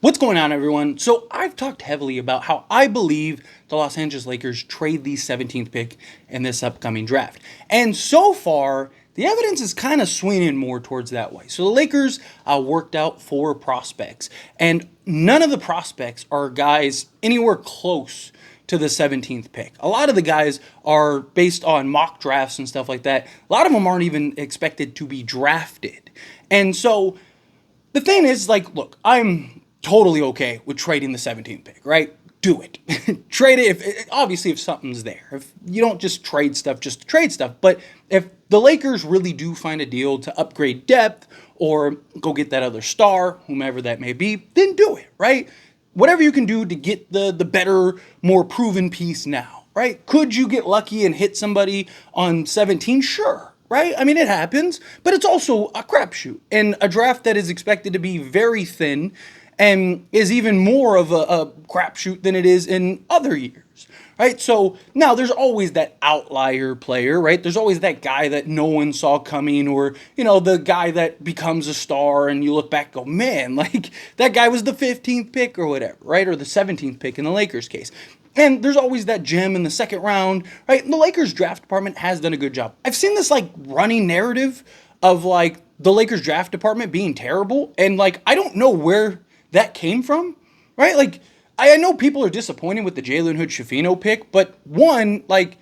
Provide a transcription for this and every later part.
What's going on, everyone? So, I've talked heavily about how I believe the Los Angeles Lakers trade the 17th pick in this upcoming draft. And so far, the evidence is kind of swinging more towards that way. So, the Lakers worked out four prospects, and none of the prospects are guys anywhere close to the 17th pick. A lot of the guys are based on mock drafts and stuff like that. A lot of them aren't even expected to be drafted. And so, the thing is, like, look, I'm totally okay with trading the 17th pick, right? Do it. Trade it if obviously if something's there. If you don't just trade stuff just to trade stuff, but if the Lakers really do find a deal to upgrade depth or go get that other star, whomever that may be, then do it, right? Whatever you can do to get the better, more proven piece now, right? Could you get lucky and hit somebody on 17? Sure, right? I mean, it happens, but it's also a crapshoot. And a draft that is expected to be very thin and is even more of a crapshoot than it is in other years, right? So now there's always that outlier player, right? There's always that guy that no one saw coming, or, you know, the guy that becomes a star and you look back and go, man, like that guy was the 15th pick or whatever, right? Or the 17th pick in the Lakers case. And there's always that gem in the second round, right? And the Lakers draft department has done a good job. I've seen this like running narrative of like the Lakers draft department being terrible. And like, I don't know where that came from, right? Like, I know people are disappointed with the Jalen Hood-Schifino pick, but one, like,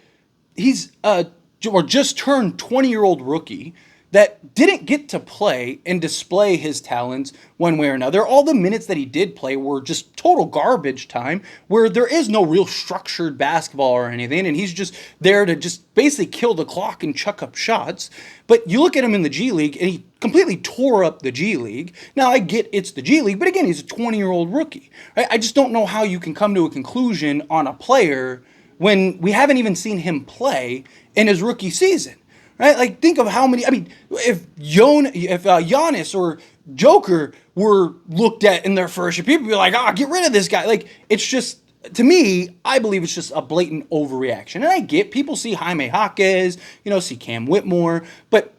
he's or just turned 20-year-old rookie that didn't get to play and display his talents one way or another. All the minutes that he did play were just total garbage time, where there is no real structured basketball or anything, and he's just there to just basically kill the clock and chuck up shots. But you look at him in the G League, and he completely tore up the G League. Now, I get it's the G League, but again, he's a 20-year-old rookie. Right? I just don't know how you can come to a conclusion on a player when we haven't even seen him play in his rookie season. Right? Like, think of how many. I mean, if Giannis or Joker were looked at in their first year, people would be like, get rid of this guy. Like, it's just, to me, I believe it's just a blatant overreaction. And I get people see Jaime Jaquez, see Cam Whitmore, but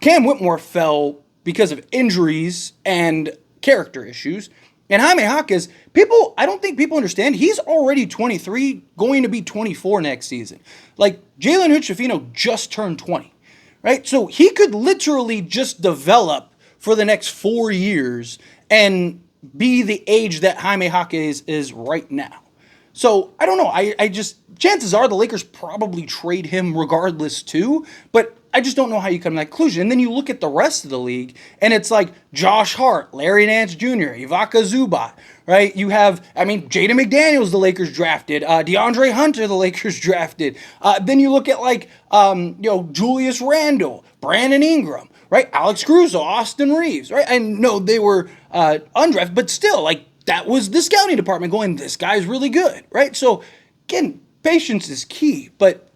Cam Whitmore fell because of injuries and character issues. And Jaime Jaquez, I don't think people understand, he's already 23, going to be 24 next season. Like, Jalen Hood-Schifino just turned 20. Right? So he could literally just develop for the next 4 years and be the age that Jaime Jaquez is right now. So I don't know. I just, chances are the Lakers probably trade him regardless too, but I just don't know how you come to that conclusion. And then you look at the rest of the league, and it's like Josh Hart, Larry Nance Jr., Ivica Zubac, right? You have, Jaden McDaniels, the Lakers drafted, DeAndre Hunter, the Lakers drafted. Then you look at like, Julius Randle, Brandon Ingram, right? Alex Caruso, Austin Reeves, right? I know they were undrafted, but still, like, that was the scouting department going, this guy's really good, right? So, again, patience is key, but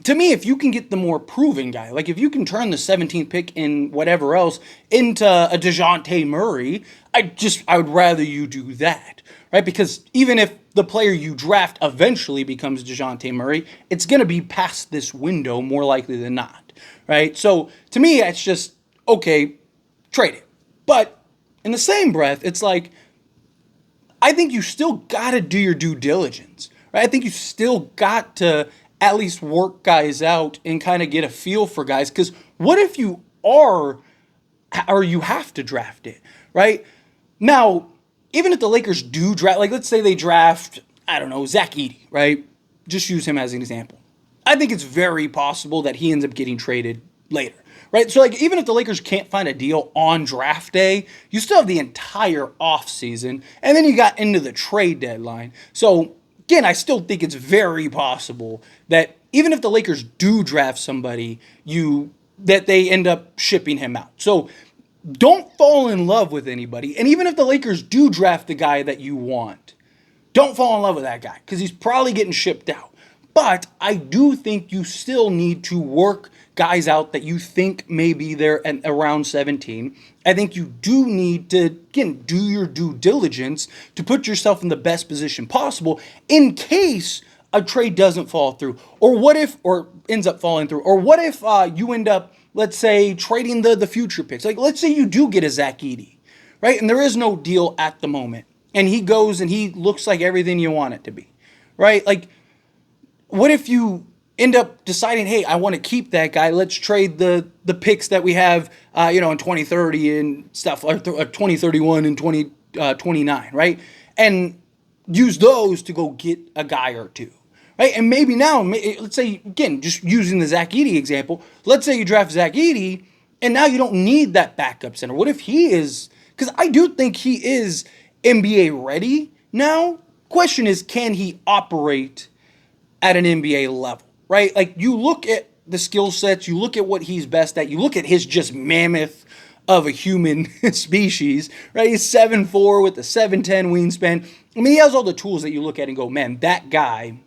to me, if you can get the more proven guy, like if you can turn the 17th pick in whatever else into a DeJounte Murray, I would rather you do that, right? Because even if the player you draft eventually becomes DeJounte Murray, it's going to be past this window more likely than not, right? So to me, it's just, okay, trade it. But in the same breath, it's like, I think you still got to do your due diligence, right? I think you still got to at least work guys out and kind of get a feel for guys. Because what if you are, or you have to draft it, right? Now, even if the Lakers do draft, like let's say they draft, I don't know, Zach Edey, right? Just use him as an example. I think it's very possible that he ends up getting traded later, right? So like even if the Lakers can't find a deal on draft day, you still have the entire offseason, and then you got into the trade deadline. So again, I still think it's very possible that even if the Lakers do draft somebody, that they end up shipping him out. So don't fall in love with anybody. And even if the Lakers do draft the guy that you want, don't fall in love with that guy because he's probably getting shipped out. But I do think you still need to work guys out that you think may be there at around 17. I think you do need to, again, do your due diligence to put yourself in the best position possible in case a trade doesn't fall through. Or ends up falling through. Or what if you end up, let's say, trading the future picks. Like, let's say you do get a Zach Edey, right? And there is no deal at the moment. and he goes and he looks like everything you want it to be, right? Like, what if you end up deciding, hey, I want to keep that guy. Let's trade the picks that we have, in 2030 and stuff, or 2031 and 2029, right? And use those to go get a guy or two, right? And maybe now, let's say, again, just using the Zach Edey example, let's say you draft Zach Edey, and now you don't need that backup center. What if he is, because I do think he is NBA ready now. Question is, can he operate at an NBA level, right? Like, you look at the skill sets, you look at what he's best at, you look at his just mammoth of a human species, right? He's 7'4" with a 7'10" wingspan. I mean, he has all the tools that you look at and go, that guy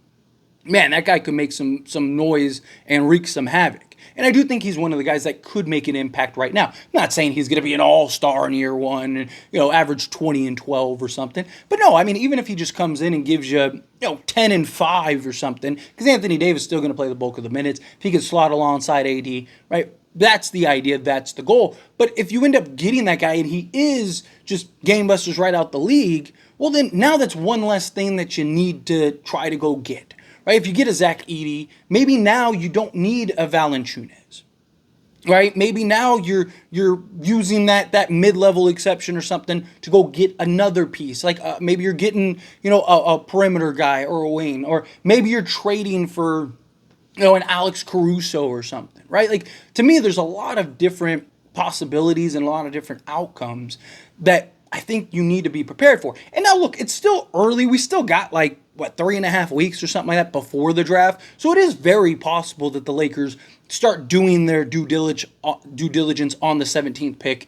could make some noise and wreak some havoc. And I do think he's one of the guys that could make an impact right now. I'm not saying he's going to be an all-star in year one and, average 20 and 12 or something. But no, I mean, even if he just comes in and gives you, 10 and 5 or something, because Anthony Davis is still going to play the bulk of the minutes. If he could slot alongside AD, right? That's the idea. That's the goal. But if you end up getting that guy and he is just game busters right out the league, well, then now that's one less thing that you need to try to go get. Right? If you get a Zach Edey, maybe now you don't need a Valanciunas, right? Maybe now you're using that mid-level exception or something to go get another piece. Like maybe you're getting a perimeter guy or a wing, or maybe you're trading for an Alex Caruso or something, right? Like, to me, there's a lot of different possibilities and a lot of different outcomes that I think you need to be prepared for. And now look, it's still early. We still got 3.5 weeks or something like that before the draft. So it is very possible that the Lakers start doing their due diligence on the 17th pick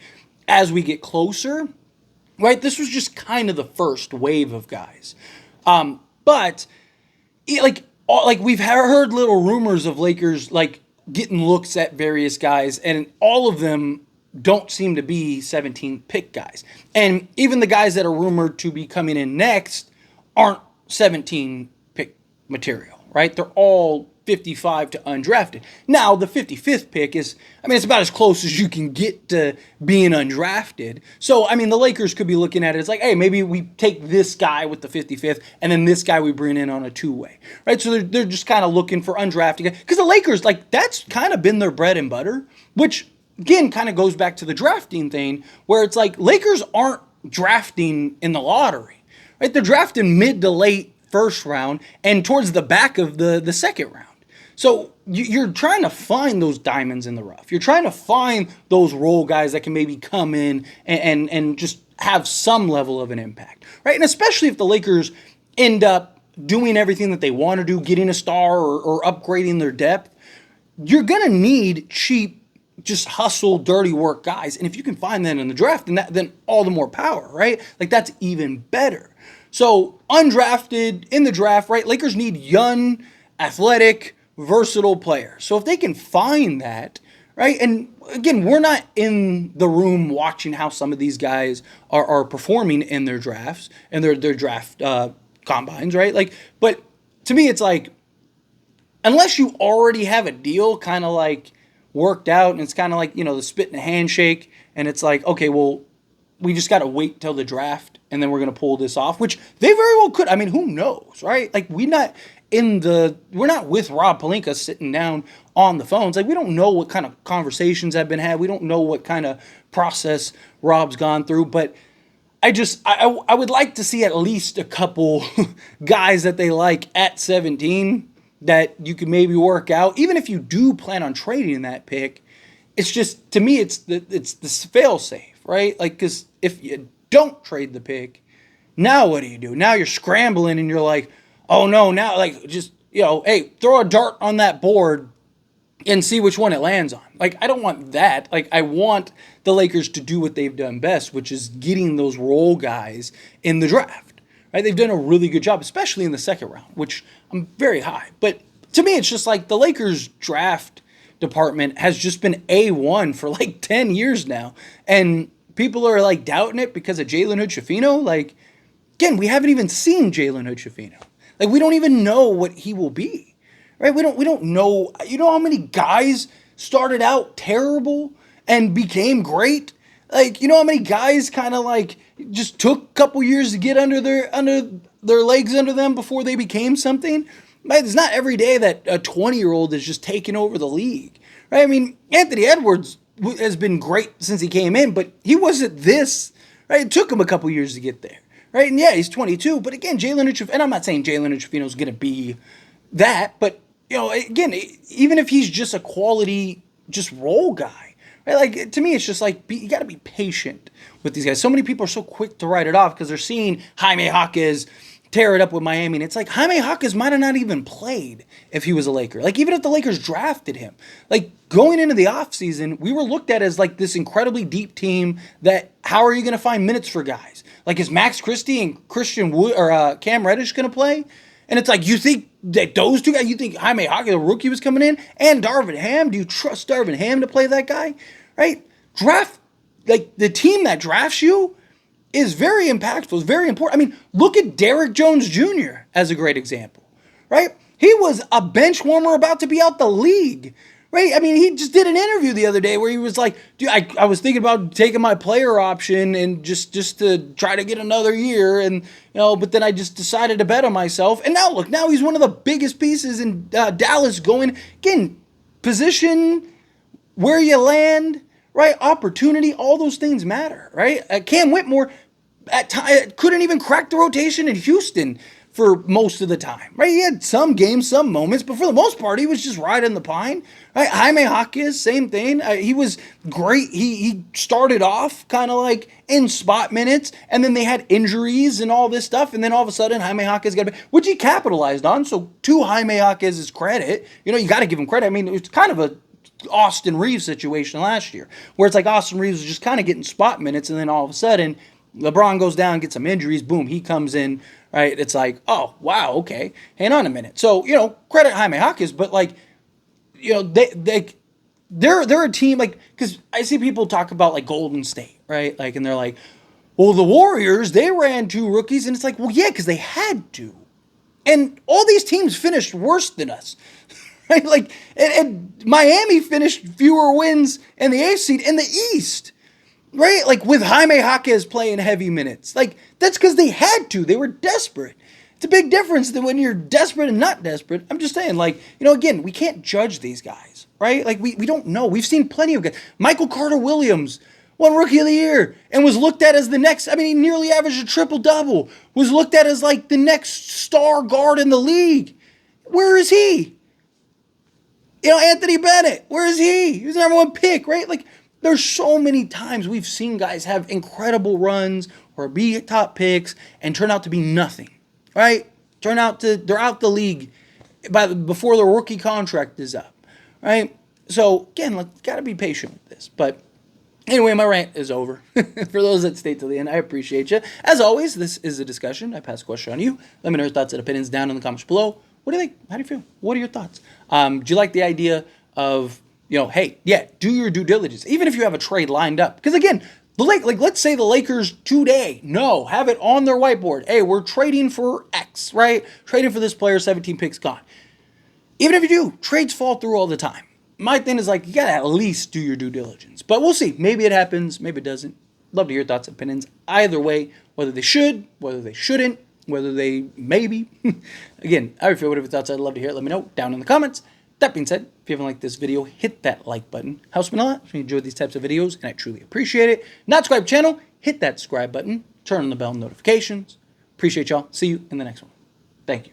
as we get closer, right? This was just kind of the first wave of guys. But we've heard little rumors of Lakers getting looks at various guys, and all of them don't seem to be 17th pick guys. And even the guys that are rumored to be coming in next aren't 17 pick material, right? They're all 55 to undrafted. Now, the 55th pick is, it's about as close as you can get to being undrafted. So, the Lakers could be looking at it as hey, maybe we take this guy with the 55th, and then this guy we bring in on a two-way, right? So they're just kind of looking for undrafted guys. Because the Lakers, that's kind of been their bread and butter, which, again, kind of goes back to the drafting thing, where it's Lakers aren't drafting in the lottery, right? They're drafting mid to late first round and towards the back of the second round. So you're trying to find those diamonds in the rough. You're trying to find those role guys that can maybe come in and just have some level of an impact, right? And especially if the Lakers end up doing everything that they want to do, getting a star or upgrading their depth, you're going to need cheap, just hustle, dirty work guys. And if you can find that in the draft, then all the more power, right? That's even better. So undrafted in the draft, right? Lakers need young, athletic, versatile players. So if they can find that, right? And again, we're not in the room watching how some of these guys are performing in their drafts and their draft combines, right? But to me, it's unless you already have a deal kind of worked out, and it's kind of the spit in a handshake, and it's okay, well, we just got to wait till the draft, and then we're going to pull this off, which they very well could. Who knows, right? We're not with Rob Pelinka sitting down on the phones. We don't know what kind of conversations have been had. We don't know what kind of process Rob's gone through, but I would like to see at least a couple guys that they like at 17 that you could maybe work out. Even if you do plan on trading that pick, it's just, to me, it's the fail safe, right? Because if you don't trade the pick, now what do? Now you're scrambling and you're oh no, now hey, throw a dart on that board and see which one it lands on. I don't want that. I want the Lakers to do what they've done best, which is getting those role guys in the draft, right? They've done a really good job, especially in the second round, which I'm very high. But to me, it's just the Lakers draft department has just been A1 for 10 years now. And people are doubting it because of Jalen Hood-Schifino. Again, we haven't even seen Jalen Hood-Schifino. We don't even know what he will be, right? We don't know. You know how many guys started out terrible and became great? Like, you know how many guys kind of like just took a couple years to get their legs under them before they became something? Like, it's not every day that a 20-year-old is just taking over the league, right? I mean, Anthony Edwards has been great since he came in, but he wasn't this, right? It took him a couple years to get there, right? And yeah, he's 22, but again, and I'm not saying Jalen Intrafino's going to be that, but you know, again, even if he's just a quality, just role guy, right? Like, to me, it's just like you got to be patient with these guys. So many people are so quick to write it off because they're seeing Jaime Jaquez tear it up with Miami, and it's like Jaime Jaquez might have not even played if he was a Laker. Like, even if the Lakers drafted him, like going into the offseason, we were looked at as like this incredibly deep team that how are you going to find minutes for guys? Like, is Max Christie and Christian Wood or Cam Reddish going to play? And it's like, you think that those two guys, you think Jaime Jaquez, the rookie, was coming in, and Darvin Ham? Do you trust Darvin Ham to play that guy? Right? Like, the team that drafts you is very impactful, is very important. I mean, look at Derrick Jones Jr. as a great example, right? He was a bench warmer about to be out the league, right? I mean, he just did an interview the other day where he was like, dude, I was thinking about taking my player option and just to try to get another year, and but then I just decided to bet on myself. And now look, now he's one of the biggest pieces in Dallas going, again, position, where you land, right? Opportunity, all those things matter, right? Cam Whitmore couldn't even crack the rotation in Houston for most of the time, right? He had some games, some moments, but for the most part, he was just riding the pine, right? Jaime Jaquez, same thing. He was great. He started off kind of like in spot minutes, and then they had injuries and all this stuff, and then all of a sudden, Jaime Jaquez which he capitalized on. So to Jaime Jaquez's credit, you got to give him credit. I mean, it was kind of a Austin Reeves situation last year, where it's like Austin Reeves was just kind of getting spot minutes, and then all of a sudden, LeBron goes down, gets some injuries, boom, he comes in, right? It's like, oh, wow, okay, hang on a minute. So, credit Jaime Jaquez, but like, they're a team, like, because I see people talk about like Golden State, right? Like, and they're like, well, the Warriors, they ran 2 rookies, and it's like, well, yeah, because they had to. And all these teams finished worse than us. Right? Like, and Miami finished fewer wins in the 8th seed in the East, right? Like, with Jaime Jaquez playing heavy minutes. Like, that's because they had to. They were desperate. It's a big difference than when you're desperate and not desperate. I'm just saying, like, again, we can't judge these guys, right? Like, we don't know. We've seen plenty of guys. Michael Carter-Williams won Rookie of the Year and was looked at as the next, I mean, he nearly averaged a triple-double, was looked at as, like, the next star guard in the league. Where is he? Anthony Bennett, where is he? He was the number 1 pick, right? Like, there's so many times we've seen guys have incredible runs or be top picks and turn out to be nothing, right? They're out the league before their rookie contract is up, right? So, again, got to be patient with this. But anyway, my rant is over. For those that stayed till the end, I appreciate you. As always, this is a discussion. I pass a question on you. Let me know your thoughts and opinions down in the comments below. What do you think? How do you feel? What are your thoughts? Do you like the idea of, hey, yeah, do your due diligence, even if you have a trade lined up? Because again, let's say the Lakers today, have it on their whiteboard. Hey, we're trading for X, right? Trading for this player, 17 picks gone. Even if you do, trades fall through all the time. My thing is like, you got to at least do your due diligence. But we'll see. Maybe it happens. Maybe it doesn't. Love to hear your thoughts and opinions. Either way, whether they should, whether they shouldn't, whether they maybe. Again, I feel whatever thoughts, I'd love to hear it. Let me know down in the comments. That being said, if you haven't liked this video, hit that like button. Helps me a lot if you enjoy these types of videos, and I truly appreciate it. Not subscribe to the channel, hit that subscribe button, turn on the bell notifications. Appreciate y'all. See you in the next one. Thank you.